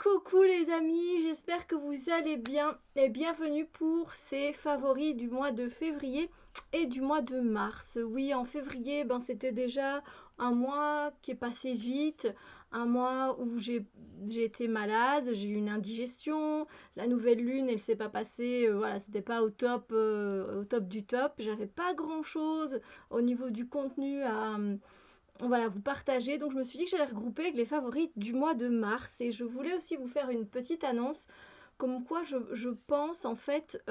Coucou les amis, j'espère que vous allez bien et bienvenue pour ces favoris du mois de février et du mois de mars. Oui, en février, c'était déjà un mois qui est passé vite, un mois où j'ai été malade, j'ai eu une indigestion, la nouvelle lune, elle s'est pas passée, voilà, c'était pas au top du top. J'avais pas grand-chose au niveau du contenu à voilà, vous partagez. Donc je me suis dit que j'allais regrouper avec les favoris du mois de mars et je voulais aussi vous faire une petite annonce comme quoi je pense en fait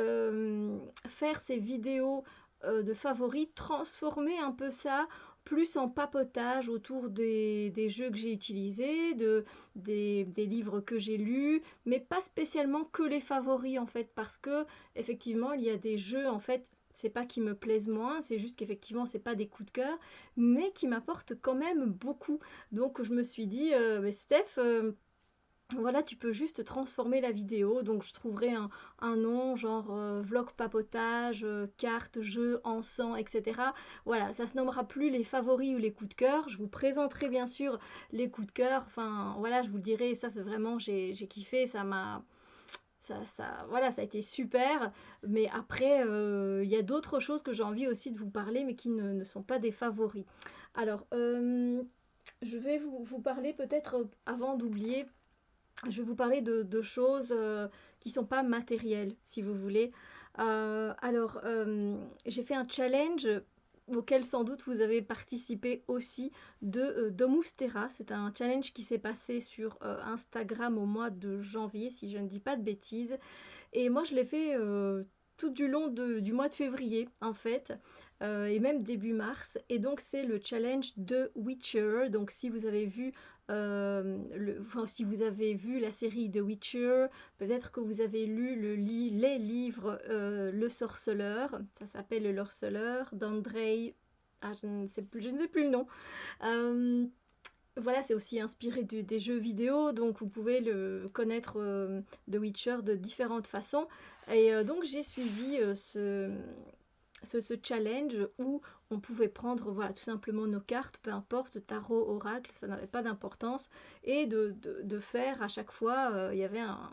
faire ces vidéos de favoris, transformer un peu ça plus en papotage autour des jeux que j'ai utilisés, des livres que j'ai lus, mais pas spécialement que les favoris en fait, parce que effectivement il y a des jeux en fait, c'est pas qu'ils me plaisent moins, c'est juste qu'effectivement c'est pas des coups de cœur, mais qui m'apportent quand même beaucoup. Donc je me suis dit, mais Steph, voilà, tu peux juste transformer la vidéo. Donc je trouverai un nom genre vlog papotage, carte, jeu, encens, etc. Voilà, ça se nommera plus les favoris ou les coups de cœur. Je vous présenterai bien sûr les coups de cœur. Enfin voilà, je vous le dirai, ça c'est vraiment, j'ai kiffé, ça m'a... voilà, ça a été super, mais après, il y a d'autres choses que j'ai envie aussi de vous parler, mais qui ne sont pas des favoris. Alors, je vais vous parler peut-être, avant d'oublier, je vais vous parler de choses qui ne sont pas matérielles, si vous voulez. J'ai fait un challenge auquel sans doute vous avez participé aussi de Domus Terra. C'est un challenge qui s'est passé sur Instagram au mois de janvier, si je ne dis pas de bêtises. Et moi, je l'ai fait tout du long du mois de février, en fait, et même début mars. Et donc, c'est le challenge de Witcher. Donc, si vous avez vu, enfin, si vous avez vu la série de Witcher, peut-être que vous avez lu les livres Le Sorceleur. Ça s'appelle Le Sorceleur d'Andrei. Ah, je ne sais plus le nom. Euh, voilà, c'est aussi inspiré des jeux vidéo, donc vous pouvez le connaître The Witcher de différentes façons. Et donc j'ai suivi ce challenge où on pouvait prendre voilà, tout simplement nos cartes, peu importe, tarot, oracle, ça n'avait pas d'importance, et de faire à chaque fois, il y avait un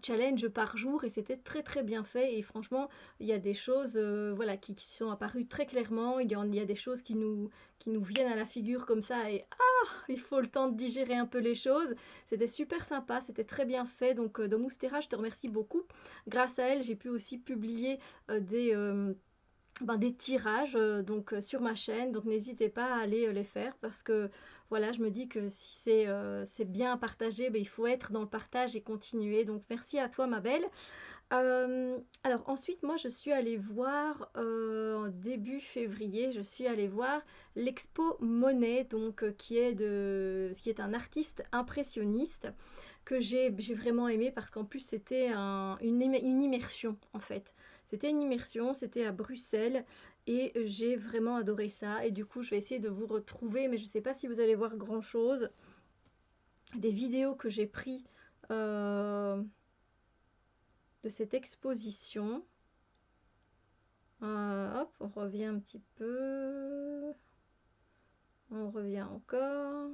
challenge par jour et c'était très très bien fait et franchement il y a des choses voilà, qui sont apparues très clairement, il y a des choses qui nous viennent à la figure comme ça et il faut le temps de digérer un peu les choses. C'était super sympa, c'était très bien fait. Donc, Domustera, je te remercie beaucoup. Grâce à elle, j'ai pu aussi publier des tirages sur ma chaîne. Donc, n'hésitez pas à aller les faire parce que voilà, je me dis que si c'est bien à partager, il faut être dans le partage et continuer. Donc, merci à toi, ma belle. Alors ensuite, moi je suis allée voir en début février, je suis allée voir l'expo Monet, donc qui est un artiste impressionniste que j'ai vraiment aimé parce qu'en plus c'était une immersion en fait. C'était une immersion, c'était à Bruxelles et j'ai vraiment adoré ça. Et du coup, je vais essayer de vous retrouver, mais je ne sais pas si vous allez voir grand chose. Des vidéos que j'ai pris de cette exposition. Hop, on revient un petit peu. On revient encore.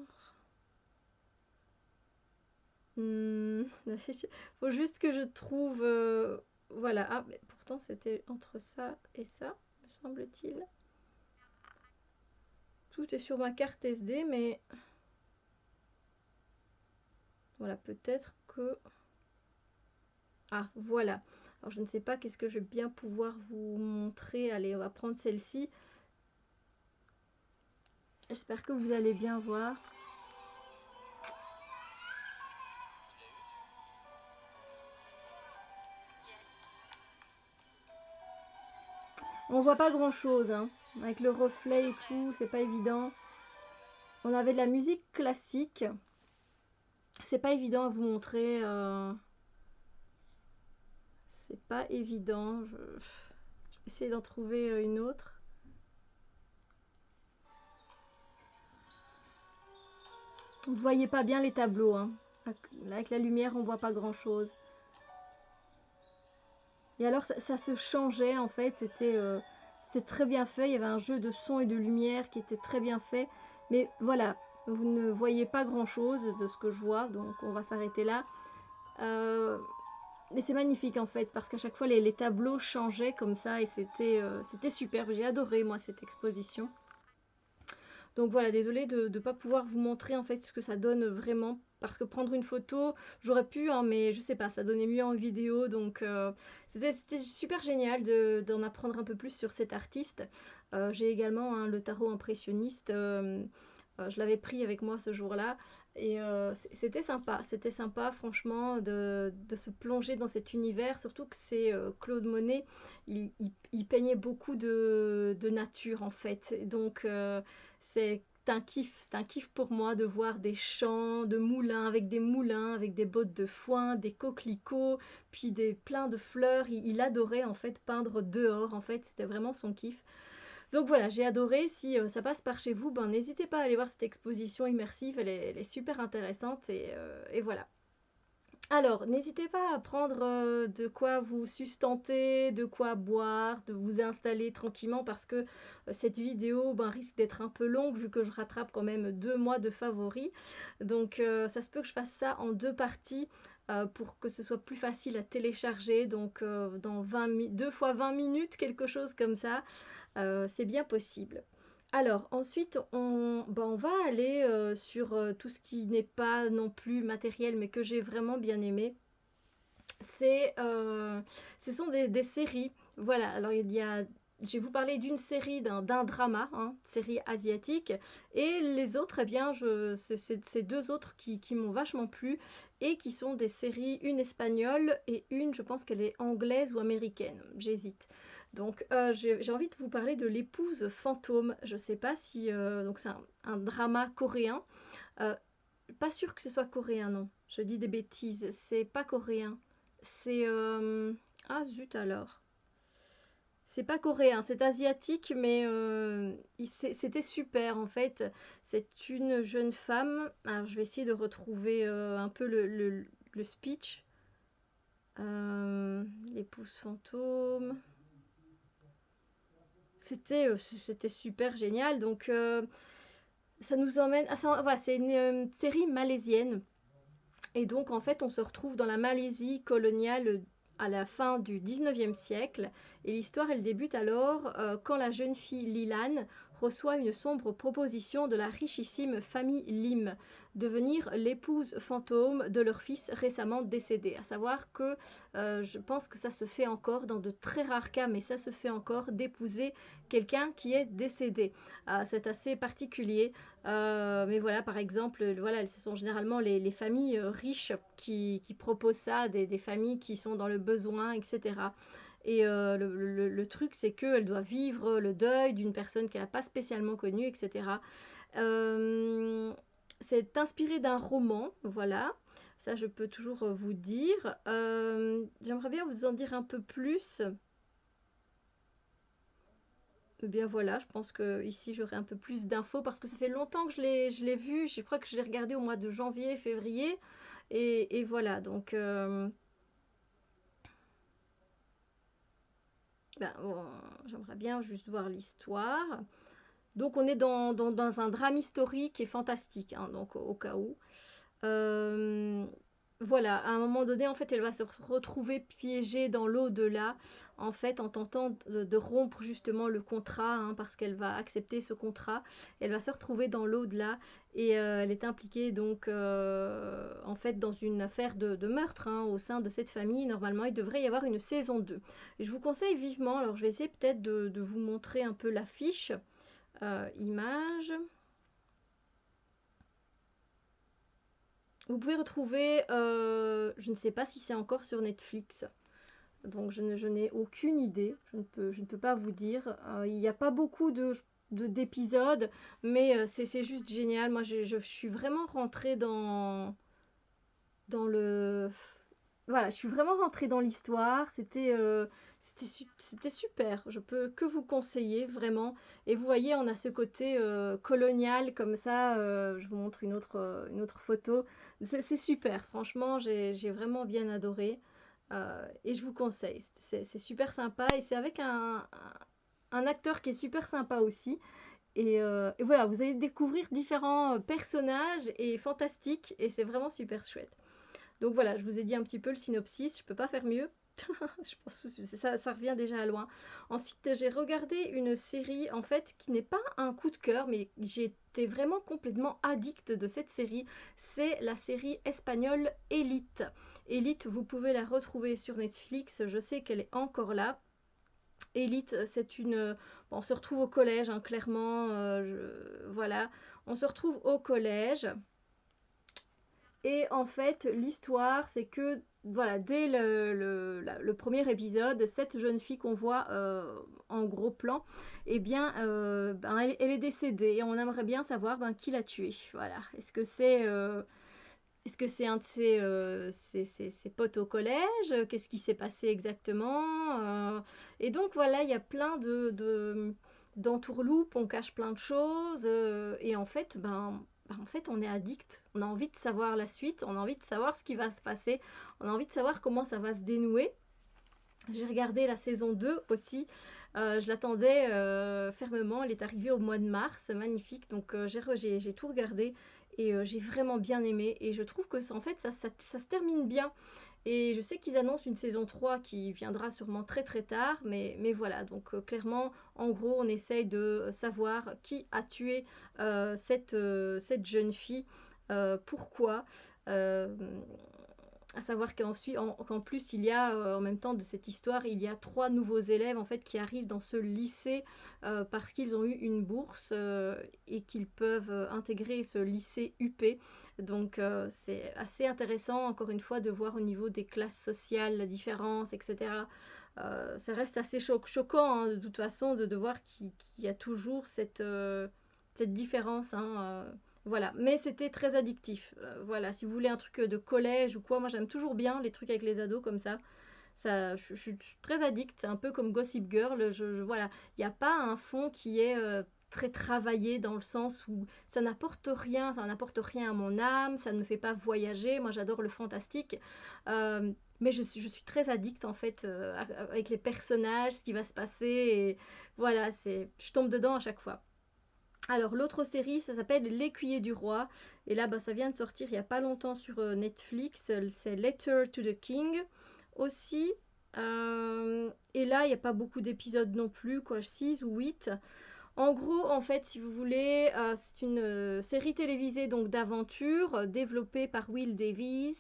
Faut juste que je trouve... voilà. Ah, mais pourtant c'était entre ça et ça, me semble-t-il. Tout est sur ma carte SD, mais... Voilà, peut-être que... Ah, voilà. Alors je ne sais pas qu'est-ce que je vais bien pouvoir vous montrer. Allez, on va prendre celle-ci. J'espère que vous allez bien voir. On voit pas grand chose, hein. Avec le reflet et tout, c'est pas évident. On avait de la musique classique. C'est pas évident à vous montrer. C'est pas évident. Je vais essayer d'en trouver une autre. Vous voyez pas bien les tableaux, hein. Avec la lumière, on voit pas grand chose. Et alors, ça se changeait en fait. C'était très bien fait. Il y avait un jeu de son et de lumière qui était très bien fait. Mais voilà, vous ne voyez pas grand chose de ce que je vois. Donc, on va s'arrêter là. Mais c'est magnifique en fait, parce qu'à chaque fois les tableaux changeaient comme ça et c'était superbe. J'ai adoré moi cette exposition. Donc voilà, désolée de ne pas pouvoir vous montrer en fait ce que ça donne vraiment. Parce que prendre une photo, j'aurais pu, hein, mais je sais pas, ça donnait mieux en vidéo. Donc c'était super génial d'en apprendre un peu plus sur cet artiste. J'ai également hein, le tarot impressionniste. Je l'avais pris avec moi ce jour-là. Et c'était sympa franchement de se plonger dans cet univers, surtout que c'est Claude Monet, il peignait beaucoup de nature en fait. Donc c'est c'est un kiff pour moi de voir des champs de moulins, avec des bottes de foin, des coquelicots, puis plein de fleurs. Il adorait en fait peindre dehors, en fait, c'était vraiment son kiff. Donc voilà, j'ai adoré. Si ça passe par chez vous, ben, n'hésitez pas à aller voir cette exposition immersive, elle est super intéressante et voilà. Alors, n'hésitez pas à prendre de quoi vous sustenter, de quoi boire, de vous installer tranquillement parce que cette vidéo ben, risque d'être un peu longue vu que je rattrape quand même 2 mois de favoris. Donc, ça se peut que je fasse ça en 2 parties pour que ce soit plus facile à télécharger. Donc, dans 2 fois 20 minutes, quelque chose comme ça, c'est bien possible. Alors, ensuite, on va aller sur tout ce qui n'est pas non plus matériel, mais que j'ai vraiment bien aimé. C'est, ce sont des séries. Voilà, alors je vais vous parler d'une série, d'un drama, hein, série asiatique, et les autres, eh bien, c'est 2 autres qui m'ont vachement plu, et qui sont des séries, une espagnole, et une, je pense qu'elle est anglaise ou américaine, j'hésite. Donc, j'ai envie de vous parler de L'épouse fantôme. Je sais pas si, donc c'est un drama coréen. Euh, Pas sûr que ce soit coréen, non. Je dis des bêtises, c'est pas coréen. C'est... Ah zut alors. C'est pas coréen, c'est asiatique, mais c'était super en fait. C'est une jeune femme. Alors je vais essayer de retrouver un peu le speech. L'épouse fantôme. C'était c'était super génial. Donc ça nous emmène. Ah, voilà, c'est une série malaisienne. Et donc, en fait, on se retrouve dans la Malaisie coloniale à la fin du 19e siècle. Et l'histoire, elle débute alors quand la jeune fille Lilan reçoit une sombre proposition de la richissime famille Lim, devenir l'épouse fantôme de leur fils récemment décédé. À savoir que je pense que ça se fait encore, dans de très rares cas, mais ça se fait encore, d'épouser quelqu'un qui est décédé. C'est assez particulier. Mais voilà, par exemple, voilà, ce sont généralement les familles riches qui proposent ça, des familles qui sont dans le besoin, etc. Et le truc, c'est qu'elle doit vivre le deuil d'une personne qu'elle n'a pas spécialement connue, etc. Euh, c'est inspiré d'un roman, voilà. Ça, je peux toujours vous dire. J'aimerais bien vous en dire un peu plus. Eh bien voilà, je pense que ici j'aurai un peu plus d'infos parce que ça fait longtemps que je l'ai vu. Je crois que je l'ai regardé au mois de janvier, février. Et voilà, donc ben, j'aimerais bien juste voir l'histoire. Donc on est dans un drame historique et fantastique, hein, donc au cas où. Euh, voilà, à un moment donné, en fait, elle va se retrouver piégée dans l'au-delà, en fait, en tentant de rompre justement le contrat, hein, parce qu'elle va accepter ce contrat. Elle va se retrouver dans l'au-delà et elle est impliquée donc en fait dans une affaire de meurtre hein, au sein de cette famille. Normalement, il devrait y avoir une saison 2. Et je vous conseille vivement, alors je vais essayer peut-être de vous montrer un peu l'affiche, image. Vous pouvez retrouver, je ne sais pas si c'est encore sur Netflix, donc je n'ai aucune idée, je ne peux pas vous dire. Il n'y a pas beaucoup d'épisodes, mais c'est juste génial. Moi, je suis vraiment rentrée dans le... Voilà, je suis vraiment rentrée dans l'histoire. C'était super. Je peux que vous conseiller, vraiment. Et vous voyez, on a ce côté colonial comme ça. Je vous montre une autre photo. C'est super. Franchement, j'ai vraiment bien adoré. Et je vous conseille. C'est super sympa. Et c'est avec un acteur qui est super sympa aussi. Et voilà, vous allez découvrir différents personnages et fantastiques. Et c'est vraiment super chouette. Donc voilà, je vous ai dit un petit peu le synopsis, je peux pas faire mieux. Je pense que ça revient déjà à loin. Ensuite, j'ai regardé une série, en fait, qui n'est pas un coup de cœur, mais j'ai été vraiment complètement addict de cette série. C'est la série espagnole Elite. Elite, vous pouvez la retrouver sur Netflix, je sais qu'elle est encore là. Elite, c'est une... Bon, on se retrouve au collège, hein, clairement, voilà. On se retrouve au collège. Et en fait, l'histoire, c'est que, voilà, dès le premier épisode, cette jeune fille qu'on voit en gros plan, eh bien, ben, elle est décédée. Et on aimerait bien savoir ben, qui l'a tuée. Voilà. Est-ce que c'est un de ses potes au collège? Qu'est-ce qui s'est passé exactement? Et donc, voilà, il y a plein d'entourloupes, on cache plein de choses. Et en fait, en fait, on est addict. On a envie de savoir la suite, on a envie de savoir ce qui va se passer, on a envie de savoir comment ça va se dénouer. J'ai regardé la saison 2 aussi. Je l'attendais fermement. Elle est arrivée au mois de mars. Magnifique. Donc j'ai tout regardé et j'ai vraiment bien aimé. Et je trouve que en fait, ça se termine bien. Et je sais qu'ils annoncent une saison 3 qui viendra sûrement très très tard. Mais voilà. Donc clairement, en gros, on essaye de savoir qui a tué cette jeune fille. Pourquoi à savoir qu'en plus, il y a, en même temps de cette histoire, il y a 3 nouveaux élèves en fait qui arrivent dans ce lycée parce qu'ils ont eu une bourse et qu'ils peuvent intégrer ce lycée UP. Donc c'est assez intéressant, encore une fois, de voir au niveau des classes sociales, la différence, etc. Ça reste assez choquant, hein, de toute façon, de voir qu'il y a toujours cette différence, hein, voilà, mais c'était très addictif. Voilà, si vous voulez un truc de collège ou quoi, moi j'aime toujours bien les trucs avec les ados comme ça. Je suis très addict, c'est un peu comme Gossip Girl. Voilà, il n'y a pas un fond qui est très travaillé dans le sens où ça n'apporte rien à mon âme, ça ne me fait pas voyager. Moi j'adore le fantastique. Mais je suis très addict en fait avec les personnages, ce qui va se passer. Et voilà, je tombe dedans à chaque fois. Alors l'autre série, ça s'appelle L'écuyer du roi. Et là, ça vient de sortir il n'y a pas longtemps sur Netflix. C'est Letter to the King aussi. Et là, il n'y a pas beaucoup d'épisodes non plus, quoi, 6 ou 8. En gros, en fait, si vous voulez, c'est une série télévisée donc d'aventure développée par Will Davies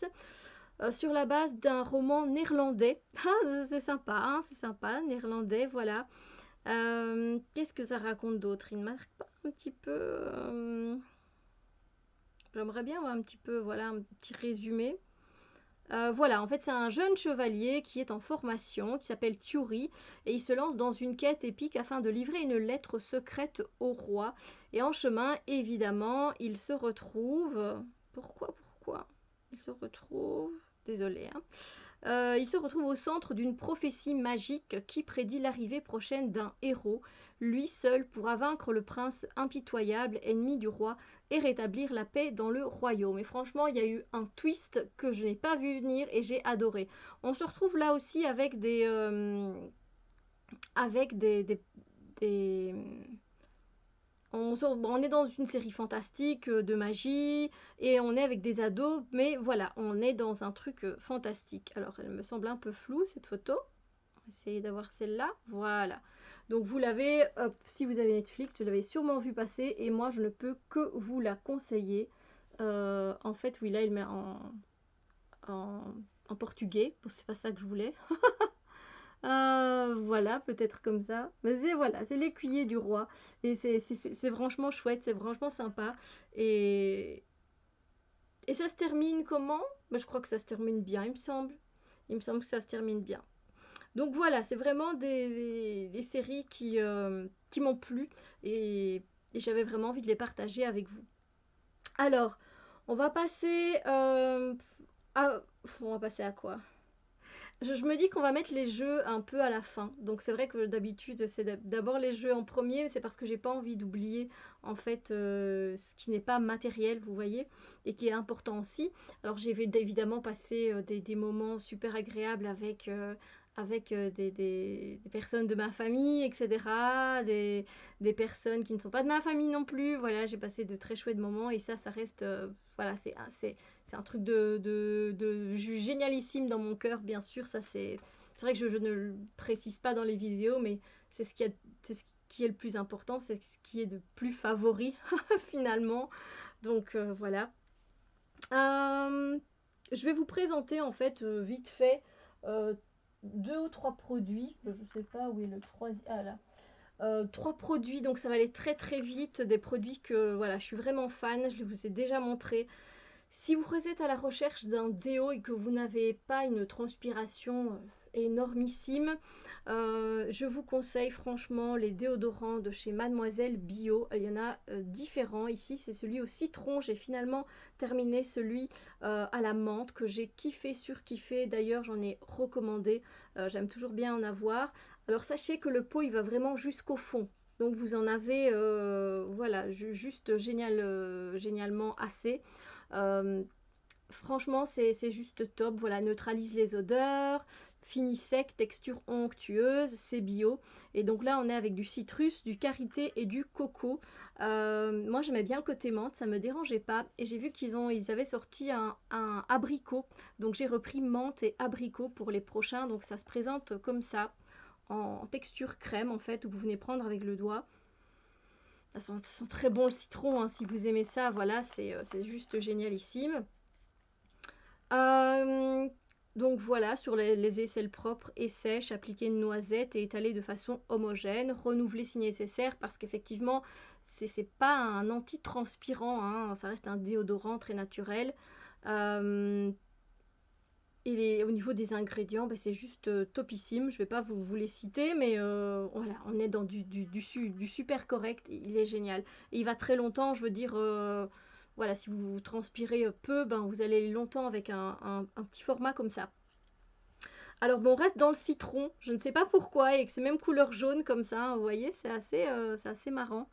sur la base d'un roman néerlandais. Ah, c'est sympa, hein, c'est sympa, néerlandais, voilà. Qu'est-ce que ça raconte d'autre? Il ne marque pas un petit peu. J'aimerais bien avoir un petit peu, voilà, un petit résumé. Voilà, en fait, c'est un jeune chevalier qui est en formation, qui s'appelle Thury, et il se lance dans une quête épique afin de livrer une lettre secrète au roi. Et en chemin, évidemment, il se retrouve. Pourquoi il se retrouve. Désolé, hein. Il se retrouve au centre d'une prophétie magique qui prédit l'arrivée prochaine d'un héros. Lui seul pourra vaincre le prince impitoyable, ennemi du roi, et rétablir la paix dans le royaume. Et franchement, il y a eu un twist que je n'ai pas vu venir et j'ai adoré. On se retrouve là aussi avec des on est dans une série fantastique de magie et on est avec des ados, mais voilà, on est dans un truc fantastique. Alors, elle me semble un peu floue cette photo. On va essayer d'avoir celle-là. Voilà. Donc, vous l'avez, si vous avez Netflix, vous l'avez sûrement vu passer et moi, je ne peux que vous la conseiller. En fait, oui, là, il met en portugais. Bon, c'est pas ça que je voulais. Voilà, peut-être comme ça. Mais voilà, c'est l'écuyer du roi. Et c'est franchement chouette, c'est franchement sympa. Et, et ça se termine comment? Je crois que ça se termine bien, il me semble. Il me semble que ça se termine bien. Donc voilà, c'est vraiment des séries qui m'ont plu. Et j'avais vraiment envie de les partager avec vous. Alors, on va passer on va passer à quoi? Je me dis qu'on va mettre les jeux un peu à la fin. Donc c'est vrai que d'habitude c'est d'abord les jeux en premier, mais c'est parce que j'ai pas envie d'oublier en fait ce qui n'est pas matériel, vous voyez, et qui est important aussi. Alors j'ai évidemment passé des moments super agréables avec des personnes de ma famille, etc. Des personnes qui ne sont pas de ma famille non plus. Voilà, j'ai passé de très chouettes moments et ça reste, voilà, c'est un truc de génialissime dans mon cœur, bien sûr. Ça, c'est vrai que je ne le précise pas dans les vidéos, mais c'est c'est ce qui est le plus important, c'est ce qui est de plus favori finalement. Donc voilà. Je vais vous présenter en fait vite fait euh, 2 ou 3 produits. Je ne sais pas où est le troisième. Ah là. 3 produits, donc ça va aller très très vite. Des produits que voilà, je suis vraiment fan. Je vous ai déjà montré. Si vous êtes à la recherche d'un déo et que vous n'avez pas une transpiration énormissime, je vous conseille franchement les déodorants de chez Mademoiselle Bio. Il y en a différents. Ici, c'est celui au citron. J'ai finalement terminé celui à la menthe que j'ai kiffé, surkiffé. D'ailleurs, j'en ai recommandé. J'aime toujours bien en avoir. Alors, sachez que le pot, il va vraiment jusqu'au fond. Donc, vous en avez, voilà, juste génialement assez. Euh, Franchement, c'est juste top. Voilà, neutralise les odeurs, fini sec, texture onctueuse, c'est bio. Et donc là, on est avec du citrus, du karité et du coco. Moi, j'aimais bien le côté menthe, ça me dérangeait pas. Et j'ai vu ils avaient sorti un abricot. Donc j'ai repris menthe et abricot pour les prochains. Donc ça se présente comme ça, en texture crème en fait, où vous venez prendre avec le doigt. Ça sent très bon le citron, hein, si vous aimez ça. Voilà, c'est juste génialissime. Euh, donc voilà, sur les aisselles propres et sèches, appliquer une noisette et étaler de façon homogène, renouveler si nécessaire parce qu'effectivement, c'est pas un antitranspirant, hein, ça reste un déodorant très naturel. Euh, au niveau des ingrédients, bah, c'est juste topissime. Je vais pas vous les citer, mais voilà, on est dans du super correct. Il est génial. Et il va très longtemps, je veux dire, voilà, si vous transpirez peu, ben, vous allez longtemps avec un petit format comme ça. Alors bon, on reste dans le citron. Je ne sais pas pourquoi, et que c'est même couleur jaune comme ça, hein, vous voyez, c'est assez marrant.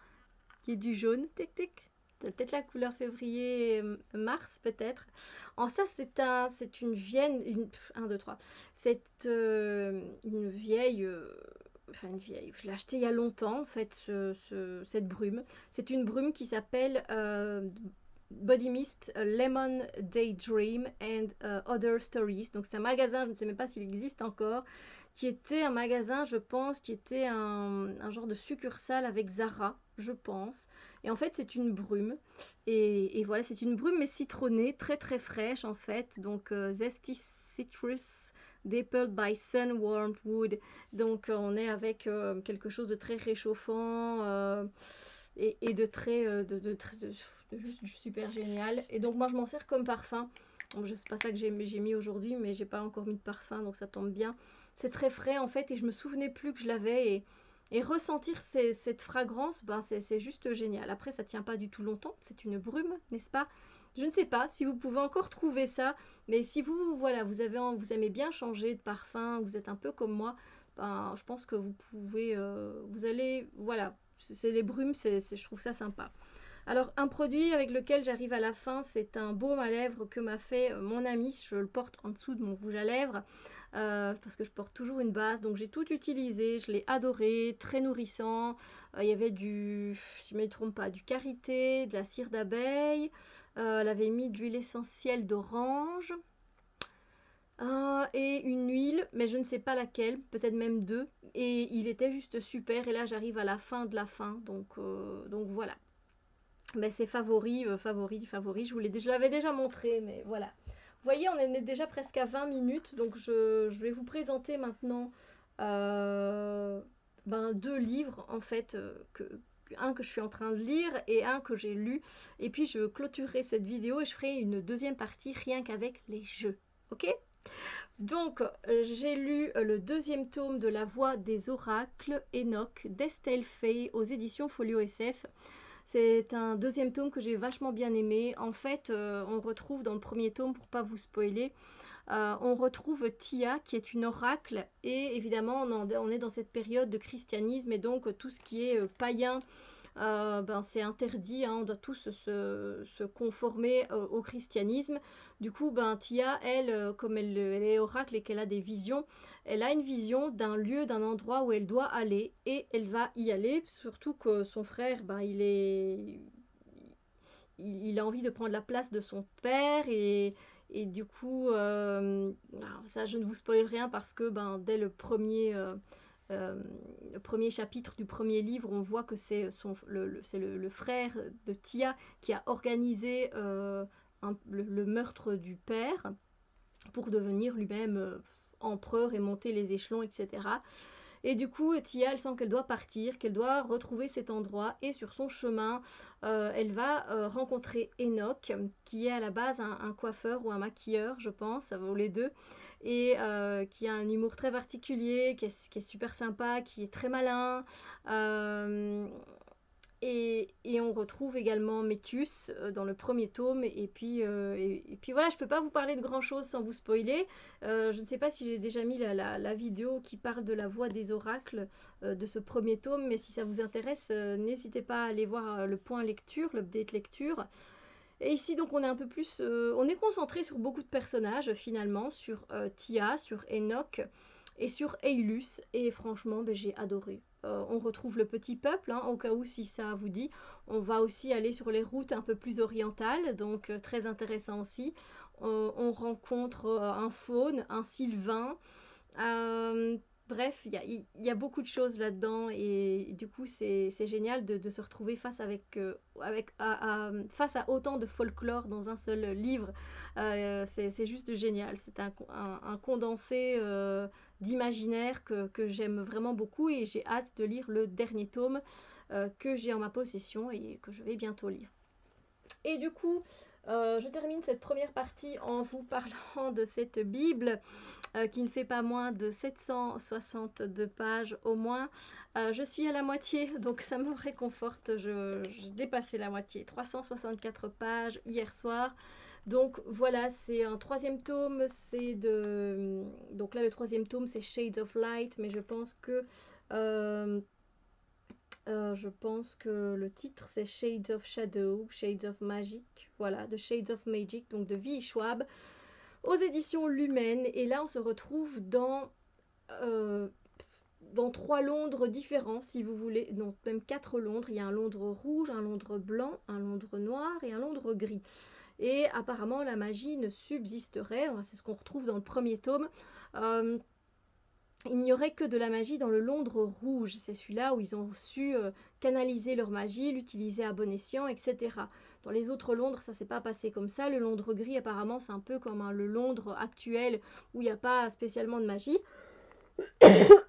Qui est du jaune, tic tic. Peut-être la couleur février-mars, peut-être. En ça, c'est une vieille, 1, 2, 3. C'est une vieille, enfin une vieille, je l'ai achetée il y a longtemps, en fait, cette brume. C'est une brume qui s'appelle Body Mist Lemon Daydream and Other Stories. Donc c'est un magasin, je ne sais même pas s'il existe encore, qui était un magasin, je pense, qui était un genre de succursale avec Zara, je pense. Et en fait, c'est une brume. Et voilà, c'est une brume mais citronnée, très très fraîche en fait. Donc Zesty Citrus, Dappled by Sun Warmed Wood. Donc on est avec quelque chose de très réchauffant et de très, de juste super génial. Et donc moi je m'en sers comme parfum. Bon, c'est pas ça que j'ai mis aujourd'hui, mais j'ai pas encore mis de parfum, donc ça tombe bien. C'est très frais en fait et je me souvenais plus que je l'avais et ressentir cette fragrance, ben c'est juste génial. Après ça tient pas du tout longtemps, c'est une brume, n'est-ce pas? Je ne sais pas si vous pouvez encore trouver ça, mais si vous voilà vous aimez bien changer de parfum, vous êtes un peu comme moi, ben je pense que vous pouvez vous allez voilà, c'est les brumes, je trouve ça sympa. Alors, un produit avec lequel j'arrive à la fin, c'est un baume à lèvres que m'a fait mon ami. Je le porte en dessous de mon rouge à lèvres parce que je porte toujours une base. Donc, j'ai tout utilisé. Je l'ai adoré, très nourrissant. Il y avait si je ne me trompe pas, du karité, de la cire d'abeille. Elle avait mis de l'huile essentielle d'orange. Et une huile, mais je ne sais pas laquelle, peut-être même 2. Et il était juste super. Et là, j'arrive à la fin de la fin. Donc voilà. Ben, c'est favori. Je l'avais déjà montré, mais voilà. Vous voyez, on est déjà presque à 20 minutes, donc je vais vous présenter maintenant 2 livres, en fait, un que je suis en train de lire et un que j'ai lu. Et puis, je clôturerai cette vidéo et je ferai une deuxième partie rien qu'avec les jeux. Ok? Donc, j'ai lu le 2e tome de La Voix des Oracles, Enoch, d'Estelle Fay, aux éditions Folio SF. C'est un 2e tome que j'ai vachement bien aimé. En fait, on retrouve dans le 1er tome, pour pas vous spoiler, on retrouve Tia qui est une oracle et évidemment on est dans cette période de christianisme et donc tout ce qui est païen ben, c'est interdit, hein, on doit tous se conformer au christianisme. Du coup, ben, Tia, elle, comme elle est oracle et qu'elle a des visions, elle a une vision d'un lieu, d'un endroit où elle doit aller et elle va y aller, surtout que son frère, ben, il a envie de prendre la place de son père et du coup, ça je ne vous spoil rien parce que ben, dès le premier chapitre du premier livre, on voit que c'est le frère de Tia qui a organisé le meurtre du père pour devenir lui-même empereur et monter les échelons, etc. Et du coup, Tia, elle sent qu'elle doit partir, qu'elle doit retrouver cet endroit. Et sur son chemin, elle va rencontrer Enoch, qui est à la base un coiffeur ou un maquilleur, je pense, ou les deux. Et qui a un humour très particulier, qui est super sympa, qui est très malin. Et on retrouve également Métius dans le premier tome. Et puis voilà, je peux pas vous parler de grand chose sans vous spoiler. Je ne sais pas si j'ai déjà mis la vidéo qui parle de la voix des oracles de ce premier tome, mais si ça vous intéresse, n'hésitez pas à aller voir le point lecture, l'update lecture. Et ici, donc, on est un peu plus. On est concentré sur beaucoup de personnages finalement, sur Tia, sur Enoch et sur Eilus. Et franchement, ben, j'ai adoré. On retrouve le petit peuple, hein, au cas où si ça vous dit. On va aussi aller sur les routes un peu plus orientales, donc très intéressant aussi. On rencontre un faune, un sylvain. Euh, Bref, il y a beaucoup de choses là-dedans et du coup c'est génial de se retrouver face à autant de folklore dans un seul livre. C'est juste génial. C'est un condensé d'imaginaire que j'aime vraiment beaucoup et j'ai hâte de lire le dernier tome que j'ai en ma possession et que je vais bientôt lire. Et du coup, je termine cette première partie en vous parlant de cette Bible qui ne fait pas moins de 762 pages au moins. Je suis à la moitié, donc ça me réconforte. J'ai dépassé la moitié, 364 pages hier soir. Donc voilà, c'est un troisième tome. Donc là, le troisième tome, c'est Shades of Light, mais euh, je pense que le titre c'est Shades of Shadow, Shades of Magic, voilà, de Shades of Magic, donc de V. Schwab, aux éditions Lumen. Et là, on se retrouve euh, dans 3 Londres différents, si vous voulez, non, même 4 Londres. Il y a un Londres rouge, un Londres blanc, un Londres noir et un Londres gris. Et apparemment, la magie ne subsisterait, c'est ce qu'on retrouve dans le premier tome. Il n'y aurait que de la magie dans le Londres rouge. C'est celui-là où ils ont su canaliser leur magie, l'utiliser à bon escient, etc. Dans les autres Londres, ça s'est pas passé comme ça. Le Londres gris, apparemment, c'est un peu comme le Londres actuel où il n'y a pas spécialement de magie.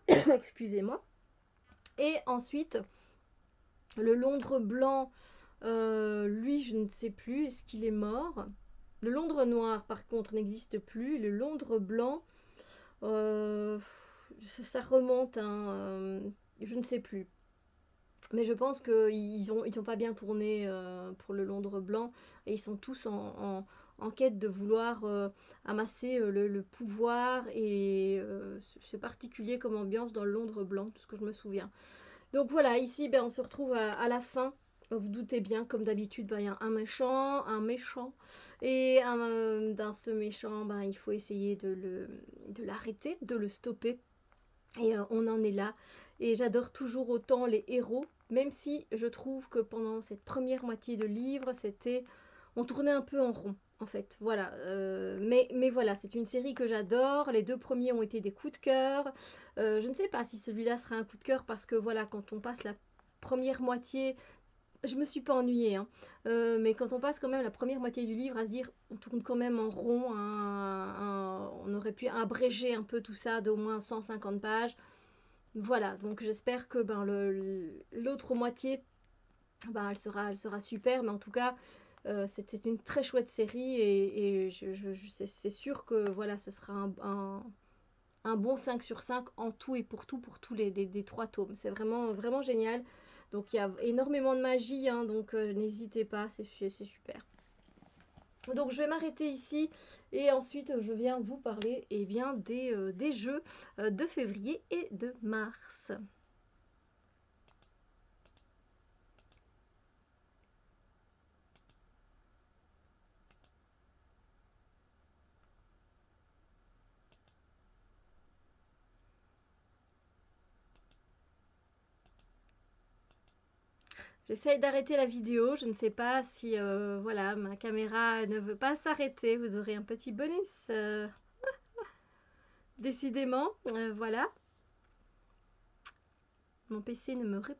Excusez-moi. Et ensuite, le Londres blanc, lui, je ne sais plus. Est-ce qu'il est mort? Le Londres noir, par contre, n'existe plus. Le Londres blanc, ça remonte, hein, je ne sais plus. Mais je pense qu'ils ont pas bien tourné pour le Londres blanc et ils sont tous en quête de vouloir amasser le pouvoir et c'est particulier comme ambiance dans le Londres blanc, tout ce que je me souviens. Donc voilà, ici ben, on se retrouve à la fin. Vous doutez bien, comme d'habitude, ben, y a un méchant, et dans ce méchant, ben, il faut essayer de l'arrêter, de le stopper. Et on en est là. Et j'adore toujours autant les héros, même si je trouve que pendant cette première moitié de livre, on tournait un peu en rond, en fait. Voilà. Mais voilà, c'est une série que j'adore. Les 2 premiers ont été des coups de cœur. Je ne sais pas si celui-là sera un coup de cœur parce que voilà, quand on passe la première moitié, je me suis pas ennuyée, hein. Mais quand on passe quand même la première moitié du livre à se dire on tourne quand même en rond, on aurait pu abréger un peu tout ça d'au moins 150 pages. Voilà, donc j'espère que ben, l'autre moitié, ben, elle sera super, mais en tout cas, c'est une très chouette série et c'est sûr que voilà, ce sera un bon 5 sur 5 en tout et pour tous les 3 tomes. C'est vraiment, vraiment génial. Donc il y a énormément de magie, hein, donc n'hésitez pas, c'est super. Donc je vais m'arrêter ici et ensuite je viens vous parler bien, des jeux de février et de mars. J'essaye d'arrêter la vidéo. Je ne sais pas si voilà, ma caméra ne veut pas s'arrêter. Vous aurez un petit bonus. Décidément, voilà. Mon PC ne me répond